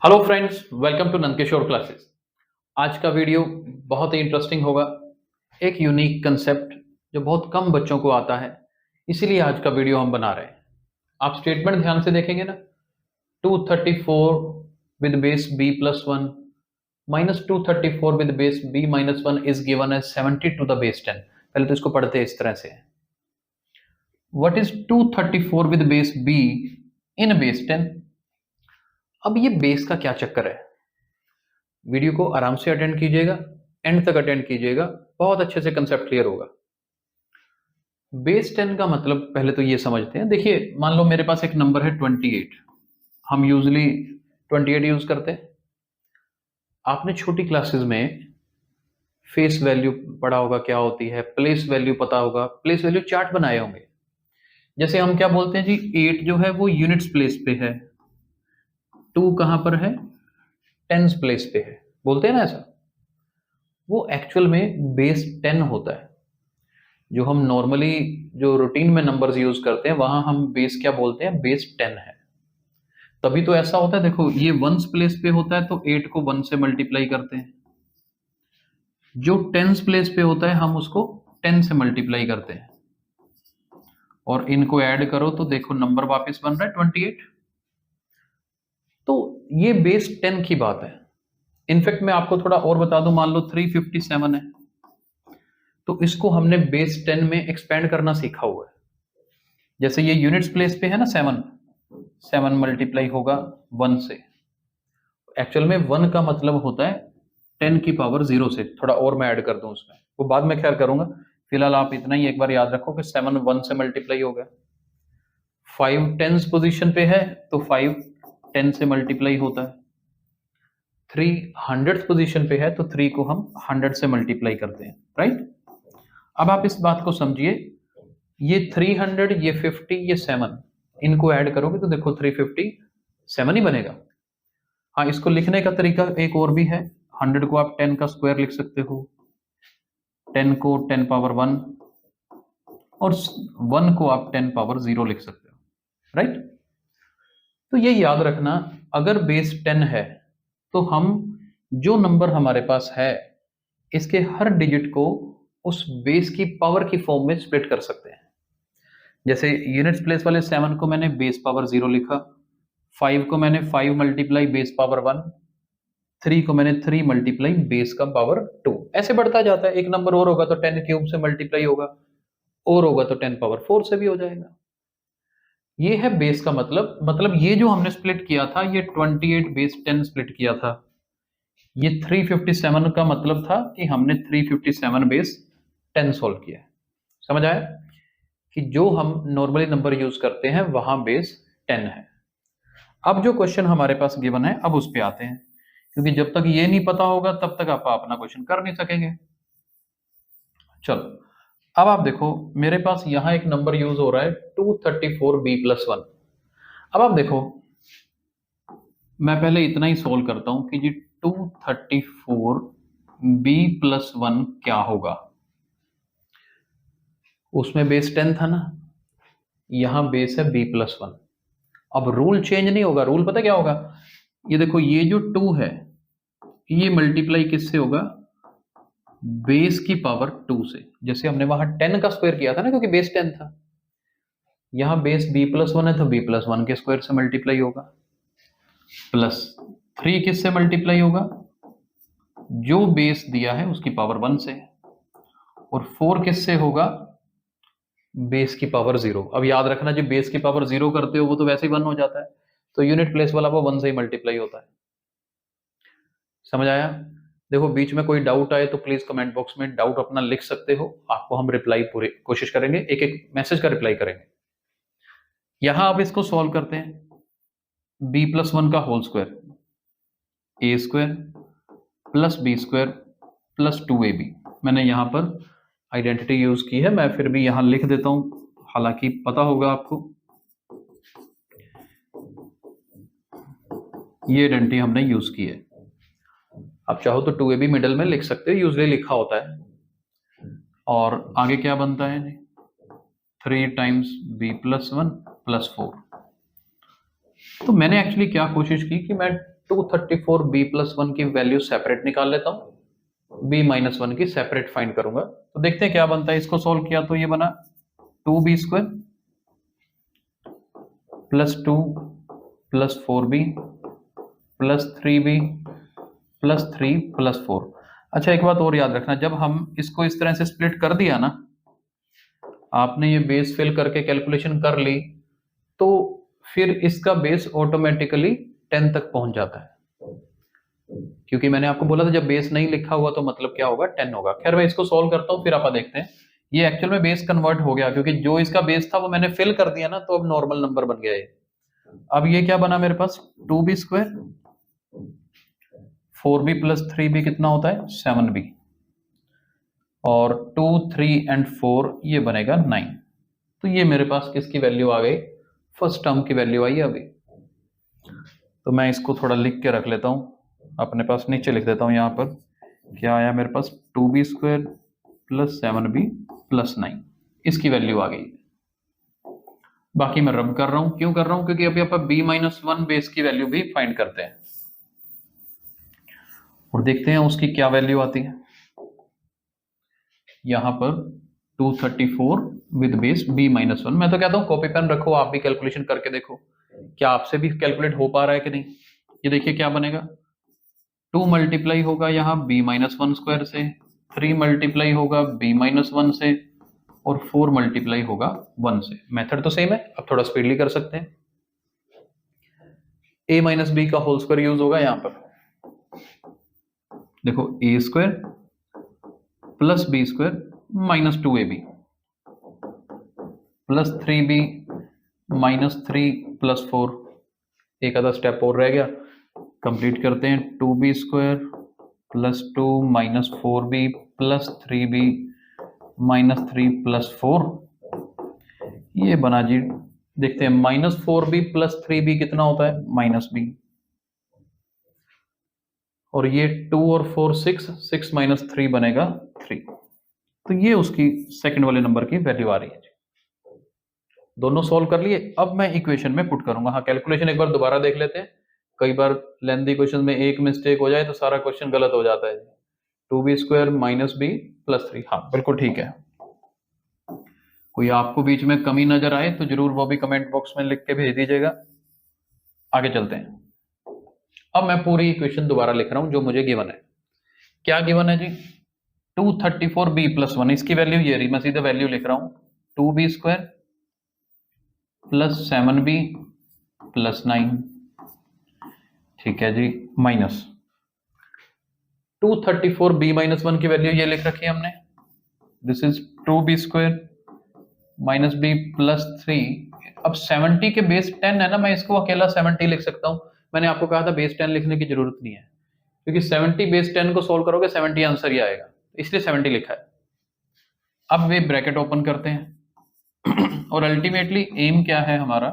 Hello friends, welcome to Nandkishor Classes. आज का video बहुत ही इंटरेस्टिंग होगा। एक यूनिक कंसेप्ट जो बहुत कम बच्चों को आता है, इसीलिए आज का वीडियो हम बना रहे हैं। आप स्टेटमेंट ध्यान से देखेंगे ना। 234 with base b plus one minus 234 with base b minus one is given as 70 to the base 10। पहले तो इसको पढ़ते हैं इस तरह से। What is 234 with base b in base 10? अब ये बेस का क्या चक्कर है, वीडियो को आराम से अटेंड कीजिएगा, एंड तक अटेंड कीजिएगा, बहुत अच्छे से कंसेप्ट क्लियर होगा। बेस 10 का मतलब पहले तो ये समझते हैं। देखिए, मान लो मेरे पास एक नंबर है 28। हम यूजली 28 यूज करते हैं। आपने छोटी क्लासेस में फेस वैल्यू पढ़ा होगा, क्या होती है, प्लेस वैल्यू पता होगा, प्लेस वैल्यू चार्ट बनाए होंगे। जैसे हम क्या बोलते हैं जी, 8 जो है वो यूनिट्स प्लेस पे है, 2 कहां पर है, टेंस प्लेस पे है, बोलते हैं ना ऐसा। वो एक्चुअल में बेस 10 होता है। जो हम नॉर्मली जो रूटीन में नंबर्स यूज करते हैं, वहां हम बेस क्या बोलते हैं, बेस 10 है। तभी तो ऐसा होता है, देखो ये वंस प्लेस पे होता है तो 8 को 1 से मल्टीप्लाई करते हैं। जो टेंस प्लेस पे होता है हम उसको 10 से मल्टीप्लाई करते हैं, और इनको ऐड करो तो देखो नंबर वापस बन रहा है 28। तो ये बेस 10 की बात है। इनफैक्ट मैं आपको थोड़ा और बता दूं, मान लो 357 है, तो इसको हमने बेस 10 में एक्सपेंड करना सीखा हुआ है। जैसे ये यूनिट्स प्लेस पे है ना 7, 7 मल्टीप्लाई होगा 1 से। एक्चुअल में 1 का मतलब होता है 10 की पावर 0 से। थोड़ा और मैं ऐड कर दूं उसमें, वो बाद में ख्याल करूंगा। फिलहाल आप इतना ही एक बार याद रखो कि 7 1 से मल्टीप्लाई हो गया। 5 टेंस पोजीशन पे है तो 5 10 से मल्टीप्लाई होता है। 3 100th पोजीशन पे है तो 3 को हम 100 से मल्टीप्लाई करते हैं, राइट। अब आप इस बात को समझिए, ये 300, ये 50, ये 7, इनको ऐड करोगे तो देखो 357 ही बनेगा। हाँ, इसको लिखने का तरीका एक और भी है। 100 को आप 10 का स्क्वायर लिख सकते हो, 10 को 10 पावर 1, और 1 को आप 10 पावर 0 लिख सकते हो, राइट। तो ये याद रखना, अगर बेस 10 है तो हम जो नंबर हमारे पास है, इसके हर डिजिट को उस बेस की पावर की फॉर्म में स्प्लिट कर सकते हैं। जैसे यूनिट्स प्लेस वाले 7 को मैंने बेस पावर 0 लिखा, 5 को मैंने 5 मल्टीप्लाई बेस पावर 1, 3 को मैंने 3 मल्टीप्लाई बेस का पावर 2। ऐसे बढ़ता जाता है। एक नंबर और होगा तो 10 क्यूब से मल्टीप्लाई होगा, और होगा तो 10 पावर 4 से भी हो जाएगा। ये है बेस का मतलब ये जो हमने स्प्लिट किया था, ये 28 बेस 10 स्प्लिट किया था। ये 357 का मतलब था कि हमने 357 बेस 10 सोल्व किया है। समझ आया कि जो हम नॉर्मली नंबर यूज करते हैं वहां बेस 10 है। अब जो क्वेश्चन हमारे पास गिवन है, अब उस पे आते हैं, क्योंकि जब तक ये नहीं पता होगा तब तक आप अपना क्वेश्चन कर नहीं सकेंगे। चलो, अब आप देखो मेरे पास यहां एक नंबर यूज हो रहा है 234b प्लस 1। अब आप देखो, मैं पहले इतना ही सोल्व करता हूं कि जी 234b प्लस 1 क्या होगा। उसमें बेस 10 था ना, यहां बेस है b प्लस 1। अब रूल चेंज नहीं होगा। रूल पता क्या होगा, ये देखो ये जो 2 है ये मल्टीप्लाई किससे होगा, बेस की पावर 2 से। जैसे हमने वहां 10 का स्क्वायर किया था ना, क्योंकि बेस 10 था। यहां बेस b प्लस 1 है तो b प्लस 1 के स्क्वायर से मल्टीप्लाई होगा, प्लस 3 किससे मल्टीप्लाई होगा, जो बेस दिया है उसकी पावर 1 से, और 4 किससे होगा, बेस की पावर 0। अब याद रखना, जब बेस की पावर 0 करते हो वो तो वैसे ही 1 हो जाता है, तो यूनिट प्लेस वाला वो 1 से ही मल्टीप्लाई होता है। समझ आया। देखो, बीच में कोई डाउट आए तो प्लीज कमेंट बॉक्स में डाउट अपना लिख सकते हो, आपको हम रिप्लाई पूरी कोशिश करेंगे, एक एक मैसेज का रिप्लाई करेंगे। यहां आप इसको सॉल्व करते हैं, b प्लस 1 का whole square a square plus b square plus 2ab। मैंने यहां पर आइडेंटिटी यूज की है, मैं फिर भी यहां लिख देता हूं, हालांकि पता होगा आपको। ये आइडेंटिटी हमने यूज की है। आप चाहो तो 2ab मिडल में लिख सकते हो, यूजली लिखा होता है। और आगे क्या बनता है, 3 टाइम्स b प्लस 1 प्लस 4। तो मैंने एक्चुअली क्या कोशिश की कि मैं 234b+1 की वैल्यू सेपरेट निकाल लेता हूं, b-1 की सेपरेट फाइंड करूंगा। तो देखते हैं क्या बनता है। इसको सॉल्व किया तो ये बना 2b² +2 +4b +3b +3 +4। अच्छा, एक बात और याद रखना, जब हम इसको इस तरह से स्प्लिट कर दिया ना, आपने ये बेस फिल करके कैलकुलेशन कर ली, तो फिर इसका बेस ऑटोमेटिकली 10 तक पहुंच जाता है, क्योंकि मैंने आपको बोला था जब बेस नहीं लिखा हुआ तो मतलब क्या होगा, 10 होगा। खैर मैं इसको सॉल्व करता हूं, फिर आप देखते हैं। ये एक्चुअल में बेस कन्वर्ट हो गया, क्योंकि जो इसका बेस था वो मैंने फिल कर दिया ना, तो अब नॉर्मल नंबर बन गया ये। अब ये क्या बना मेरे पास, 2b², 4b + 3b कितना होता है, 7b, और 2, 3 और 4 ये बनेगा 9। तो ये मेरे पास किसकी वैल्यू आ गई, फर्स्ट टर्म की वैल्यू आई है अभी। तो मैं इसको थोड़ा लिख के रख लेता हूँ अपने पास, नीचे लिख देता हूँ यहाँ पर। क्या आया मेरे पास, 2b² + 7b + 9, इसकी वैल्यू आ गई। बाकी मैं रब कर रहा हूँ, क्यों कर रहा हूँ, क्योंकि अभी अपन b-1 बेस की वैल्यू भी फाइंड करते हैं और देखते हैं उसकी क्या वैल्यू आती है। यहां पर 234 विद बेस b-1। मैं तो कहता हूं कॉपी पेन रखो, आप भी कैलकुलेशन करके देखो क्या आपसे भी कैलकुलेट हो पा रहा है कि नहीं। ये देखिए क्या बनेगा, 2 मल्टीप्लाई होगा यहाँ b-1² से, 3 मल्टीप्लाई होगा b-1 से, और 4 मल्टीप्लाई होगा 1 से। मेथड तो सेम है, अब थोड़ा स्पीडली कर सकते हैं। a-b का होल स्क्वायर यूज होगा यहाँ पर। देखो a² + b² -2ab +3b -3 +4। एक आधा स्टेप और रह गया, कंप्लीट करते हैं। 2b² + 2 -4b +3b -3 +4, ये बना जी। देखते हैं -4b + 3b कितना होता है, -b, और ये 2 और 4 6 -3 बनेगा 3। तो ये उसकी सेकंड वाले नंबर की वैल्यू आ रही है। दोनों सोल्व कर लिए, अब मैं इक्वेशन में पुट करूंगा। हाँ, कैलकुलेशन एक बार दोबारा देख लेते हैं, कई बार लेंथी क्वेश्चन में एक मिस्टेक हो जाए तो सारा क्वेश्चन गलत हो जाता है। 2b² -b + 3, हाँ बिल्कुल ठीक है। कोई आपको बीच में कमी नजर आए तो जरूर वो भी कमेंट बॉक्स में लिख के भेज दीजिएगा। आगे चलते हैं। अब मैं पूरी इक्वेशन दोबारा लिख रहा हूं जो मुझे गिवन है। क्या गिवन है जी, 234b + 1, इसकी वैल्यू ये रही, मैं सीधा वैल्यू लिख रहा हूं, 2b² + 7b + 9, ठीक है जी, माइनस 234b-1 की वैल्यू ये लिख रखी है हमने, दिस इज 2b² -b + 3। अब 70 के बेस 10 है ना, मैं इसको अकेला 70 लिख सकता हूं। मैंने आपको कहा था बेस 10 लिखने की जरूरत नहीं है, क्योंकि 70 बेस 10 को सोल्व करोगे 70 आंसर ही आएगा, इसलिए 70 लिखा है। अब वे ब्रैकेट ओपन करते हैं और अल्टीमेटली एम क्या है हमारा,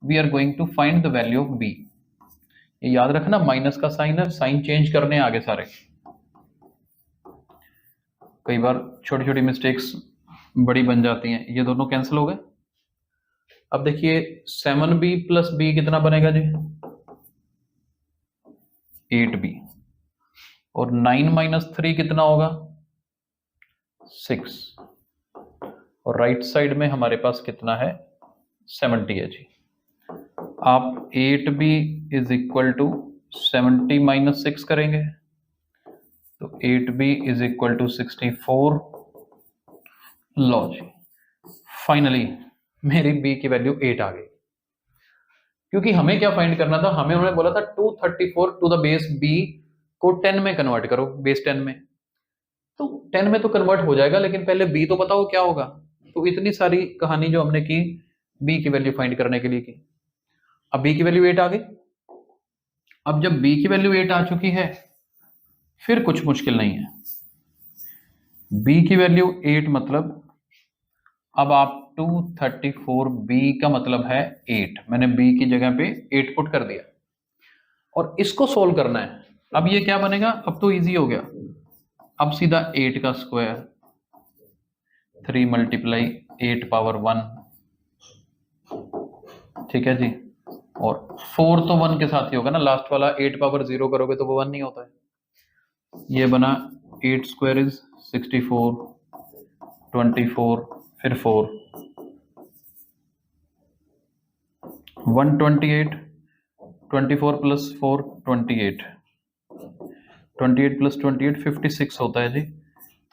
we are going to find the value of B. ये याद रखना, माइनस का साइन है, साइन चेंज करने आगे सारे। कई बार छोटी छोटी मिस्टेक्स बड़ी बन जाती हैं। ये दोनों कैंसिल हो गए। अब देखिए 7b + b कितना बनेगा जी, 8b, और 9 - 3 कितना होगा, 6, और राइट साइड में हमारे पास कितना है, 70 है जी। आप 8b = 70 - 6 करेंगे तो 8b = 64। लो जी, फाइनली मेरी b की वैल्यू 8 आ गई। क्योंकि हमें क्या फाइंड करना था, हमें उन्होंने बोला था 234 टू द बेस b को 10 में कन्वर्ट करो, बेस 10 में। तो 10 में तो कन्वर्ट हो जाएगा, लेकिन पहले b तो बताओ क्या होगा। तो इतनी सारी कहानी जो हमने की b की वैल्यू फाइंड करने के लिए की। अब b की वैल्यू 8 आ गई। अब जब b की वैल्यू 8 आ चुकी है, फिर कुछ मुश्किल नहीं है। b की वैल्यू 8 मतलब अब आप 234b का मतलब है 8, मैंने b की जगह पे 8 पुट कर दिया और इसको सोल्व करना है। अब ये क्या बनेगा, अब तो इजी हो गया। अब सीधा 8 का स्क्वायर, 3 × 8 × 1, ठीक है जी, और 4 तो 1 के साथ ही होगा ना, लास्ट वाला 8 पावर 0 करोगे तो वो 1 नहीं होता है। ये बना 8 स्क्वायर इज 64, 24 फिर 4 128, 24 प्लस 4 28, 28 प्लस 28 56 होता है जी।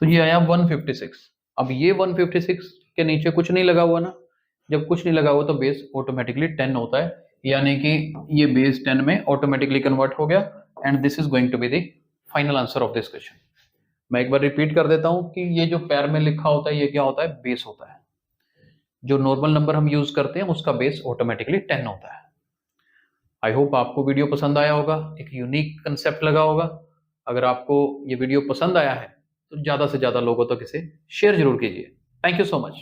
तो ये आया 156। अब ये 156 के नीचे कुछ नहीं लगा हुआ ना, जब कुछ नहीं लगा हुआ तो बेस ऑटोमेटिकली 10 होता है, यानी कि ये बेस 10 में ऑटोमेटिकली कन्वर्ट हो गया। And this is going to be the final answer of this question. मैं एक बार रिपीट कर देता हूं कि ये जो पैर में लिखा होता है ये क्या होता है, बेस होता है। जो नॉर्मल नंबर हम यूज करते हैं उसका बेस ऑटोमेटिकली 10 होता है। आई होप आपको वीडियो पसंद आया होगा, एक यूनिक कंसेप्ट लगा होगा। अगर आपको ये वीडियो पसंद आया है तो ज्यादा से ज्यादा लोगों तक इसे शेयर जरूर कीजिए। Thank you so much.